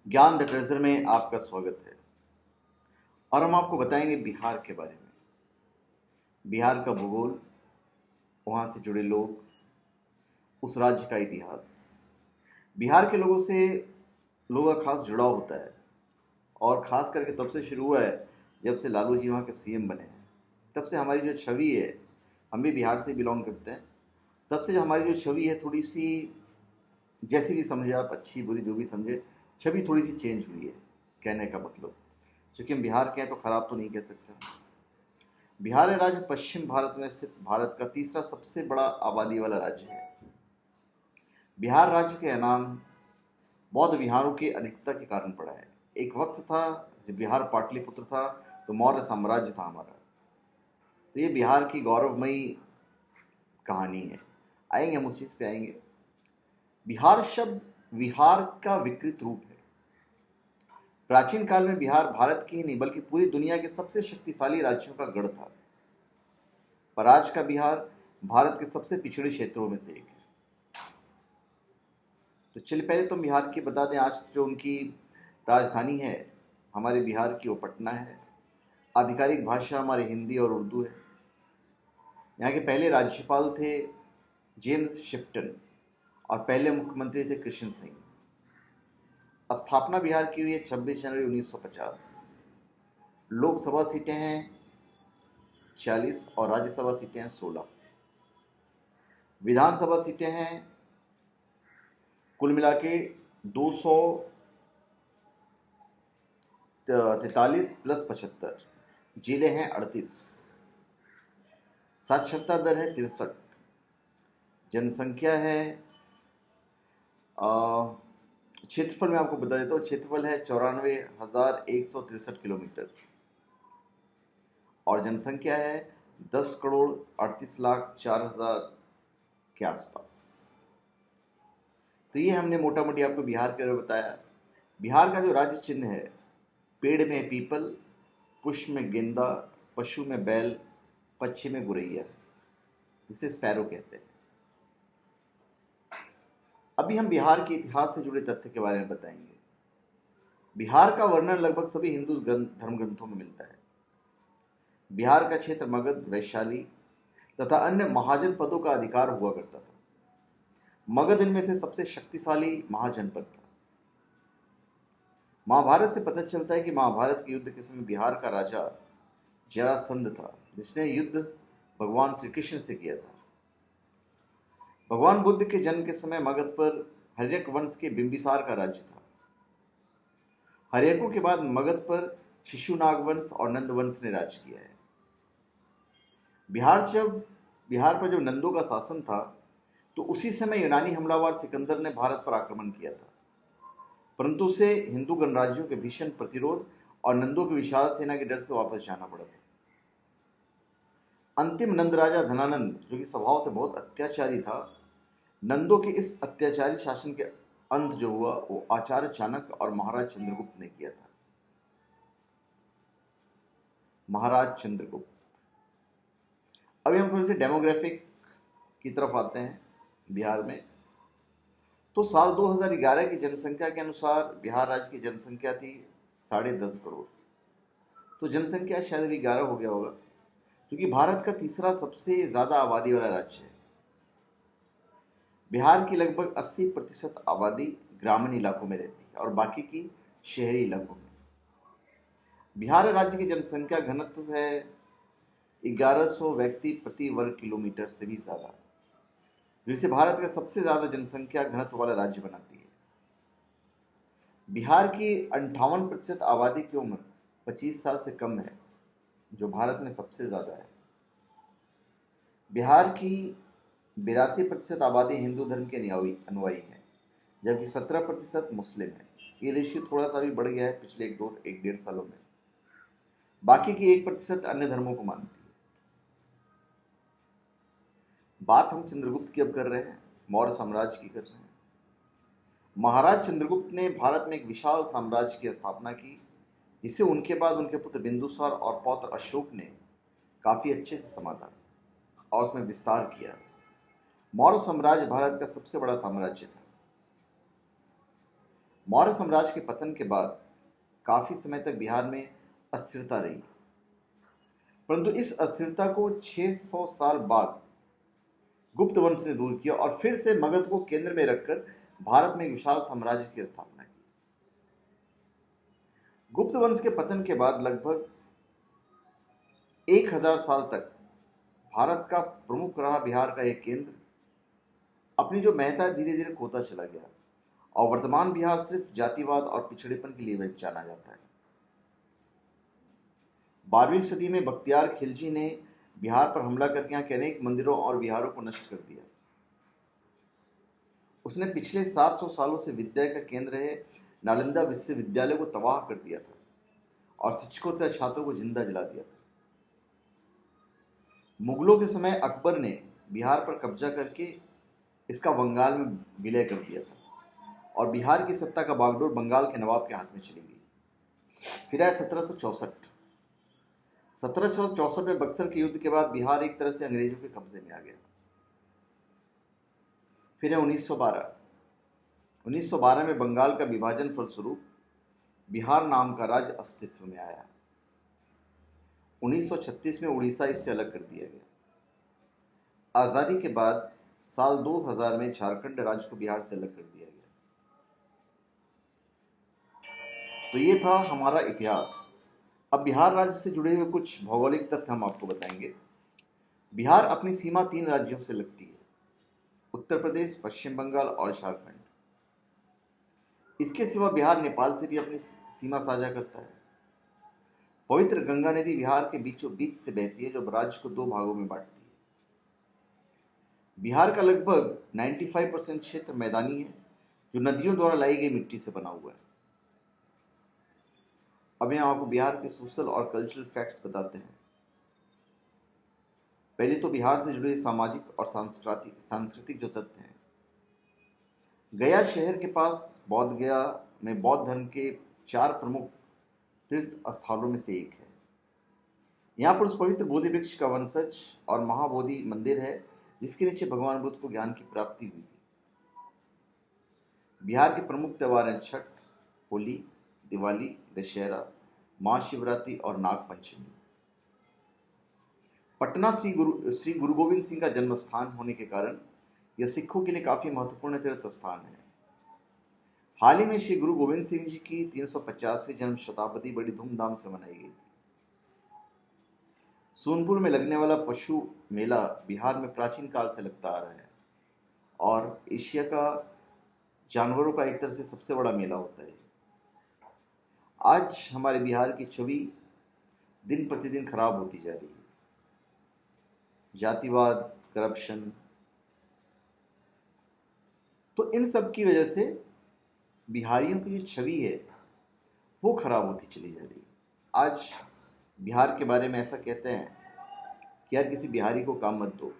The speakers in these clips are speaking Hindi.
ज्ञान द ट्रेजर में आपका स्वागत है। और हम आपको बताएंगे बिहार के बारे में, बिहार का भूगोल, वहाँ से जुड़े लोग, उस राज्य का इतिहास। बिहार के लोगों का खास जुड़ाव होता है, और ख़ास करके तब से शुरू हुआ है जब से लालू जी वहाँ के सीएम बने हैं। तब से हमारी जो छवि है, हम भी बिहार से बिलोंग करते हैं, तब से जो हमारी जो छवि है थोड़ी सी, जैसी भी समझे आप, अच्छी बुरी जो भी समझे, छवि थोड़ी सी चेंज हुई है। कहने का मतलब, क्योंकि हम बिहार के हैं तो ख़राब तो नहीं कह सकते। बिहार राज्य पश्चिम भारत में स्थित भारत का तीसरा सबसे बड़ा आबादी वाला राज्य है। बिहार राज्य के नाम बौद्ध विहारों की अधिकता के कारण पड़ा है। एक वक्त था जब बिहार पाटलिपुत्र था, तो मौर्य साम्राज्य था हमारा। तो ये बिहार की गौरवमयी कहानी है। आएंगे, हम उस चीज़ पे आएंगे। बिहार शब्द विहार का विकृत रूप है। प्राचीन काल में बिहार भारत की ही नहीं बल्कि पूरी दुनिया के सबसे शक्तिशाली राज्यों का गढ़ था। पर आज का बिहार भारत के सबसे पिछड़े क्षेत्रों में से एक है। तो चलिए पहले तो हम बिहार की बता दें। आज जो उनकी राजधानी है हमारे बिहार की, वो पटना है। आधिकारिक भाषा हमारी हिंदी और उर्दू है। यहाँ के पहले राज्यपाल थे जेम्स शिफ्टन, और पहले मुख्यमंत्री थे कृष्ण सिंह। स्थापना बिहार की हुई है 26 जनवरी 1950। लोकसभा सीटें हैं 46 और राज्यसभा सीटें हैं 16। विधानसभा सीटें हैं कुल मिला के 243 प्लस 75। जिले हैं 38। साक्षरता दर है 63। जनसंख्या है, क्षेत्रफल में आपको बता देता हूँ। क्षेत्रफल है 94,163 किलोमीटर, और जनसंख्या है 10,38,04,000 के आसपास। तो ये हमने मोटा मोटी आपको बिहार के बारे में बताया। बिहार का जो राज्य चिन्ह है, पेड़ में पीपल, पुष्प में गेंदा, पशु में बैल, पक्षी में गुरैया, जिसे स्पैरो कहते हैं। अभी हम बिहार के इतिहास से जुड़े तथ्य के बारे में बताएंगे। बिहार का वर्णन लगभग सभी हिंदू धर्म ग्रंथों में मिलता है। बिहार का क्षेत्र मगध, वैशाली तथा अन्य महाजन पदों का अधिकार हुआ करता था। मगध इनमें से सबसे शक्तिशाली महाजनपद था। महाभारत से पता चलता है कि महाभारत के युद्ध के समय बिहार का राजा जरासंध था, जिसने युद्ध भगवान श्री कृष्ण से किया था। भगवान बुद्ध के जन्म के समय मगध पर हर्यक वंश के बिंबिसार का राज्य था। हर्यकों के बाद मगध पर शिशुनाग वंश और नंद वंश ने राज किया है। बिहार पर जब नंदों का शासन था, तो उसी समय यूनानी हमलावर सिकंदर ने भारत पर आक्रमण किया था, परंतु उसे हिंदू गणराज्यों के भीषण प्रतिरोध और नंदों की विशाल सेना के डर से वापस जाना पड़ा था। अंतिम नंद राजा धनानंद, जो कि स्वभाव से बहुत अत्याचारी था, नंदों के इस अत्याचारी शासन के अंत जो हुआ वो आचार्य चाणक्य और महाराज चंद्रगुप्त ने किया था। महाराज चंद्रगुप्त। अभी हम थोड़े से डेमोग्राफिक की तरफ आते हैं। बिहार में तो साल 2011 की जनसंख्या के अनुसार बिहार राज्य की जनसंख्या थी 10.5 करोड़। तो जनसंख्या शायद अभी 11 हो गया होगा, क्योंकि भारत का तीसरा सबसे ज़्यादा आबादी वाला राज्य है। बिहार की लगभग 80% आबादी ग्रामीण इलाकों में रहती है और बाकी की शहरी इलाकों में। बिहार राज्य की जनसंख्या घनत्व है 1100 व्यक्ति प्रति वर्ग किलोमीटर से भी ज़्यादा, जिसे भारत का सबसे ज़्यादा जनसंख्या घनत्व वाला राज्य बनाती है। बिहार की 58% आबादी की उम्र 25 साल से कम है, जो भारत में सबसे ज़्यादा है। बिहार की 82% आबादी हिंदू धर्म के अनुयायी है, जबकि 17% मुस्लिम है। ये रेशियो थोड़ा सा भी बढ़ गया है पिछले एक डेढ़ सालों में। बाकी की 1% अन्य धर्मों को मानती है। बात हम चंद्रगुप्त की अब कर रहे हैं, मौर्य साम्राज्य की कर रहे हैं। महाराज चंद्रगुप्त ने भारत में एक विशाल साम्राज्य की स्थापना की, जिसे उनके बाद उनके पुत्र बिंदुसार और पौत्र अशोक ने काफी अच्छे से संभाला और उसमें विस्तार किया। मौर्य साम्राज्य भारत का सबसे बड़ा साम्राज्य था। मौर्य साम्राज्य के पतन के बाद काफी समय तक बिहार में अस्थिरता रही, परंतु इस अस्थिरता को 600 साल बाद गुप्त वंश ने दूर किया और फिर से मगध को केंद्र में रखकर भारत में एक विशाल साम्राज्य की स्थापना की। गुप्त वंश के पतन के बाद लगभग 1000 साल तक भारत का प्रमुख रहा बिहार का एक केंद्र अपनी जो महत्ता धीरे धीरे खोता चला गया और वर्तमान बिहार सिर्फ जातिवाद और पिछड़ेपन के लिए जाना जाता है। 12वीं सदी में बख्तियार खिलजी ने बिहार पर हमला करके यहाँ के अनेक मंदिरों और विहारों को नष्ट कर दिया। उसने पिछले 700 सालों से विद्या का केंद्र रहे नालंदा विश्वविद्यालय को तबाह कर दिया था और शिक्षकों तथा छात्रों को जिंदा जला दिया था। मुगलों के समय अकबर ने बिहार पर कब्जा करके इसका बंगाल में विलय कर दिया था और बिहार की सत्ता का बागडोर बंगाल के नवाब के हाथ में चली गई। फिर आया 1764 में बक्सर के युद्ध के बाद बिहार एक तरह से अंग्रेजों के कब्जे में आ गया। फिर है 1912 में बंगाल का विभाजन फलस्वरूप बिहार नाम का राज्य अस्तित्व में आया। 1936 में उड़ीसा इससे अलग कर दिया गया। आजादी के बाद साल 2000 में झारखंड राज्य को बिहार से अलग कर दिया गया। तो ये था हमारा इतिहास। अब बिहार राज्य से जुड़े हुए कुछ भौगोलिक तथ्य हम आपको बताएंगे। बिहार अपनी सीमा 3 राज्यों से लगती है, उत्तर प्रदेश, पश्चिम बंगाल और झारखंड। इसके सिवा बिहार नेपाल से भी अपनी सीमा साझा करता है। पवित्र गंगा नदी बिहार के बीचों बीच से बहती है, जो राज्य को 2 भागों में बांटती है। बिहार का लगभग 95% क्षेत्र मैदानी है, जो नदियों द्वारा लाई गई मिट्टी से बना हुआ है। अब यहाँ आपको बिहार के सोशल और कल्चरल फैक्ट्स बताते हैं। पहले तो बिहार से जुड़े सामाजिक और सांस्कृतिक जो तथ्य हैं। गया शहर के पास बोध गया में बौद्ध धर्म के 4 प्रमुख तीर्थ स्थलों में से एक है। यहाँ पर उस पवित्र बोधि वृक्ष का वंशज और महाबोधि मंदिर है, जिसके नीचे भगवान बुद्ध को ज्ञान की प्राप्ति हुई थी। बिहार के प्रमुख त्योहार हैं छठ, होली, दिवाली, दशहरा, महाशिवरात्रि और नाग पंचमी। पटना श्री गुरु गोविंद सिंह का जन्म स्थान होने के कारण यह सिखों के लिए काफी महत्वपूर्ण तीर्थ स्थान है। हाल ही में श्री गुरु गोविंद सिंह जी की 350वीं जन्म शताब्दी बड़ी धूमधाम से मनाई गई। सोनपुर में लगने वाला पशु मेला बिहार में प्राचीन काल से लगता आ रहा है और एशिया का जानवरों का एक तरह से सबसे बड़ा मेला होता है। आज हमारे बिहार की छवि दिन प्रतिदिन खराब होती जा रही है। जातिवाद, करप्शन, तो इन सब की वजह से बिहारियों की जो छवि है वो खराब होती चली जा रही है। आज बिहार के बारे में ऐसा कहते हैं कि यार किसी बिहारी को काम मत दो,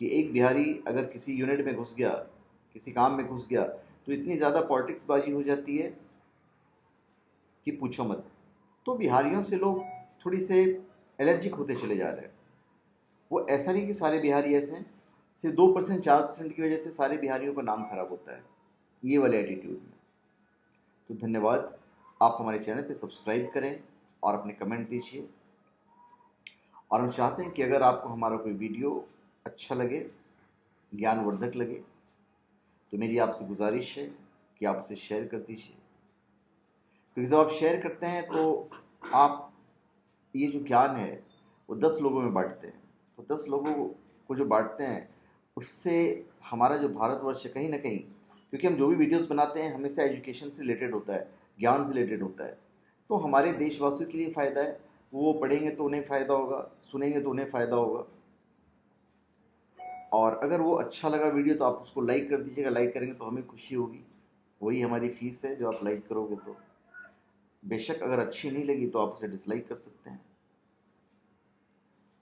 कि एक बिहारी अगर किसी यूनिट में घुस गया, किसी काम में घुस गया, तो इतनी ज़्यादा पॉलिटिक्स बाजी हो जाती है कि पूछो मत। तो बिहारियों से लोग थोड़ी से एलर्जिक होते चले जा रहे हैं। वो ऐसा नहीं कि सारे बिहारी ऐसे हैं, सिर्फ 2% 4% की वजह से सारे बिहारियों का नाम खराब होता है, ये वाले एटीट्यूड में। तो धन्यवाद, आप हमारे चैनल पे सब्सक्राइब करें और अपने कमेंट दीजिए। और हम चाहते हैं कि अगर आपको हमारा कोई वीडियो अच्छा लगे, ज्ञानवर्धक लगे, तो मेरी आपसे गुजारिश है कि आप उसे शेयर कर दीजिए। क्योंकि जब आप शेयर करते हैं तो आप ये जो ज्ञान है वो 10 लोगों में बांटते हैं। तो 10 लोगों को जो बांटते हैं उससे हमारा जो भारतवर्ष है कहीं ना कहीं, क्योंकि हम जो भी वीडियोस बनाते हैं हमेशा एजुकेशन से रिलेटेड होता है, ज्ञान से रिलेटेड होता है, तो हमारे देशवासियों के लिए फ़ायदा है। वो पढ़ेंगे तो उन्हें फ़ायदा होगा, सुनेंगे तो उन्हें फ़ायदा होगा। और अगर वो अच्छा लगा वीडियो तो आप उसको लाइक कर दीजिएगा। लाइक करेंगे तो हमें खुशी होगी, वही हमारी फीस है जो आप लाइक करोगे। तो बेशक अगर अच्छी नहीं लगी तो आप उसे डिसलाइक कर सकते हैं।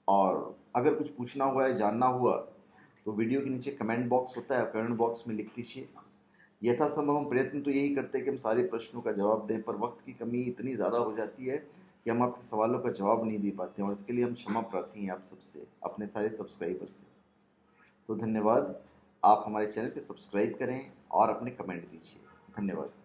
और अगर कुछ पूछना हुआ है, जानना हुआ, तो वीडियो के नीचे कमेंट बॉक्स होता है, कमेंट बॉक्स में लिख दीजिए। यथासंभव हम प्रयत्न तो यही करते हैं कि हम सारे प्रश्नों का जवाब दें, पर वक्त की कमी इतनी ज़्यादा हो जाती है कि हम आपके सवालों का जवाब नहीं दे पाते हैं, और इसके लिए हम क्षमा प्रार्थी हैं आप सबसे, अपने सारे सब्सक्राइबर से। तो धन्यवाद, आप हमारे चैनल पे सब्सक्राइब करें और अपने कमेंट दीजिए। धन्यवाद।